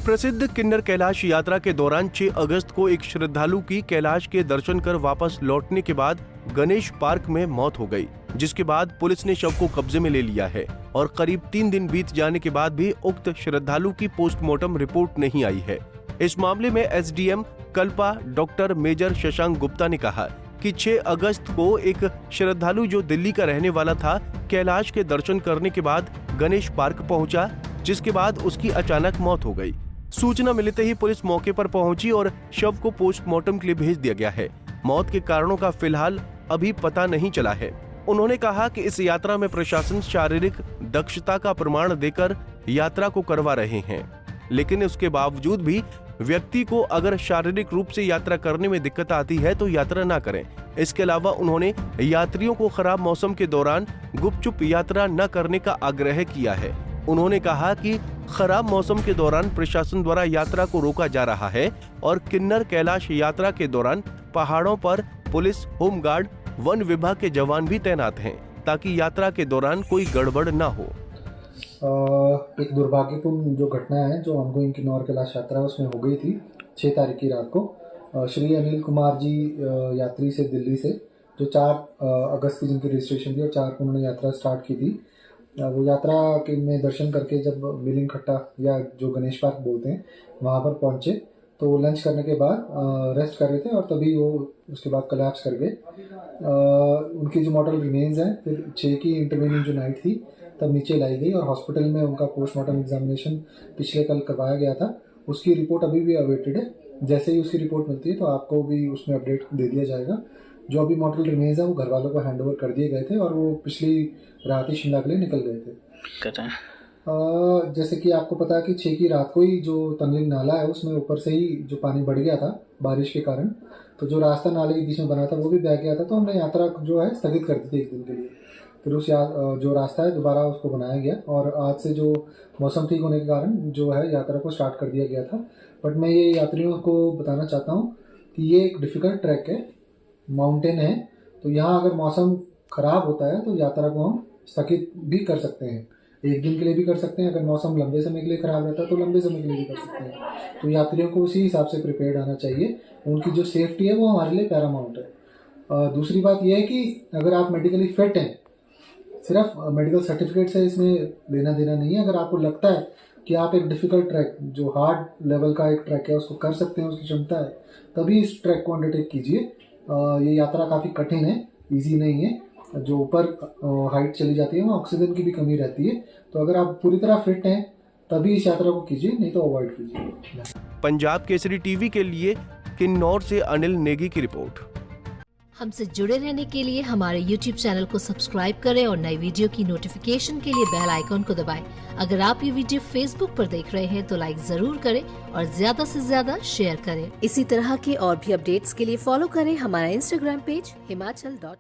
प्रसिद्ध किन्नर कैलाश यात्रा के दौरान 6 अगस्त को एक श्रद्धालु की कैलाश के दर्शन कर वापस लौटने के बाद गणेश पार्क में मौत हो गई, जिसके बाद पुलिस ने शव को कब्जे में ले लिया है और करीब 3 दिन बीत जाने के बाद भी उक्त श्रद्धालु की पोस्टमार्टम रिपोर्ट नहीं आई है। इस मामले में SDM Kalpa doctor major Shashank Gupta ने कहा कि 6 अगस्त को एक श्रद्धालु जो दिल्ली का रहने वाला था, कैलाश के दर्शन करने के बाद गणेश पार्क पहुंचा, जिसके बाद उसकी अचानक मौत हो गई। सूचना मिलते ही पुलिस मौके पर पहुंची और शव को पोस्टमार्टम के लिए भेज दिया गया है। मौत के कारणों का फिलहाल अभी पता नहीं चला है। उन्होंने कहा कि इस यात्रा में प्रशासन शारीरिक दक्षता का प्रमाण देकर यात्रा को करवा रहे हैं, लेकिन उसके बावजूद भी व्यक्ति को अगर शारीरिक रूप से यात्रा करने में दिक्कत आती है तो यात्रा ना करें। इसके अलावा उन्होंने यात्रियों को खराब मौसम के दौरान गुपचुप यात्रा न करने का आग्रह किया है। उन्होंने कहा कि खराब मौसम के दौरान प्रशासन द्वारा यात्रा को रोका जा रहा है और किन्नर कैलाश यात्रा के दौरान पहाड़ों पर पुलिस, होमगार्ड, वन विभाग के जवान भी तैनात हैं ताकि यात्रा के दौरान कोई गड़बड़ न हो। एक दुर्भाग्यपूर्ण जो घटना है जो ऑनगोइंग किन्नौर कैलाश यात्रा उसमें हो गई थी 6 तारीख की रात को। श्री अनिल कुमार जी यात्री से दिल्ली से जो 4 अगस्त की जिनकी रजिस्ट्रेशन थी और 4 को उन्होंने यात्रा स्टार्ट की थी, वो यात्रा के में दर्शन करके जब मिलिंग खट्टा या जो गणेश पार्क बोलते हैं वहाँ पर पहुँचे तो लंच करने के बाद रेस्ट कर रहे थे और तभी वो उसके बाद कोलैप्स कर गए। उनकी जो मॉर्टल रिमेन्स हैं फिर 6 की इंटरवेनिंग जो नाइट थी तब नीचे लाई गई और हॉस्पिटल में उनका पोस्टमार्टम एग्जामिनेशन पिछले कल करवाया गया था। उसकी रिपोर्ट अभी भी अवेटेड है। जैसे ही उसकी रिपोर्ट मिलती है तो आपको भी उसमें अपडेट दे दिया जाएगा। जो अभी मॉर्टल रिमेन्स है वो घर वालों को हैंडओवर कर दिए गए थे और वो पिछली रात ही शिमला के लिए निकल गए थे। जैसे कि आपको पता है कि 6 की रात को ही जो तंगलिंग नाला है उसमें ऊपर से ही जो पानी बढ़ गया था बारिश के कारण, तो जो रास्ता नाले के बीच में बना था वो भी बह गया था, तो हमने यात्रा जो है स्थगित कर दी थी 1 दिन के लिए। फिर उस जो रास्ता है दोबारा उसको बनाया गया और आज से जो मौसम ठीक होने के कारण जो है यात्रा को स्टार्ट कर दिया गया था। बट मैं ये यात्रियों को बताना चाहता हूँ कि ये एक डिफ़िकल्ट ट्रैक है, माउंटेन है, तो यहाँ अगर मौसम ख़राब होता है तो यात्रा को हम स्थगित भी कर सकते हैं। 1 दिन के लिए भी कर सकते हैं। अगर मौसम लंबे समय के लिए ख़राब रहता है तो लंबे समय के लिए भी कर सकते हैं। तो यात्रियों को उसी हिसाब से प्रिपेयर्ड आना चाहिए। उनकी जो सेफ्टी है वो हमारे लिए पैरामाउंट है। दूसरी बात यह है कि अगर आप मेडिकली फिट हैं, सिर्फ मेडिकल सर्टिफिकेट से इसमें लेना देना नहीं है। अगर आपको लगता है कि आप एक डिफ़िकल्ट ट्रैक जो हार्ड लेवल का एक ट्रैक है उसको कर सकते हैं, उसकी क्षमता है, तभी इस ट्रैक को अंडरटेक कीजिए। ये यात्रा काफ़ी कठिन है, ईजी नहीं है। जो ऊपर हाइट चली जाती है वहाँ ऑक्सीजन की भी कमी रहती है। तो अगर आप पूरी तरह फिट हैं तभी इस यात्रा को कीजिए, नहीं तो अवॉइड कीजिए। पंजाब केसरी टीवी के लिए किन्नौर से अनिल नेगी की रिपोर्ट। हमसे जुड़े रहने के लिए हमारे YouTube चैनल को सब्सक्राइब करें और नई वीडियो की नोटिफिकेशन के लिए बेल आइकॉन को दबाएं। अगर आप ये वीडियो Facebook पर देख रहे हैं तो लाइक जरूर करें और ज्यादा से ज्यादा शेयर करें। इसी तरह के और भी अपडेट्स के लिए फॉलो करें हमारा Instagram पेज himachal.ke।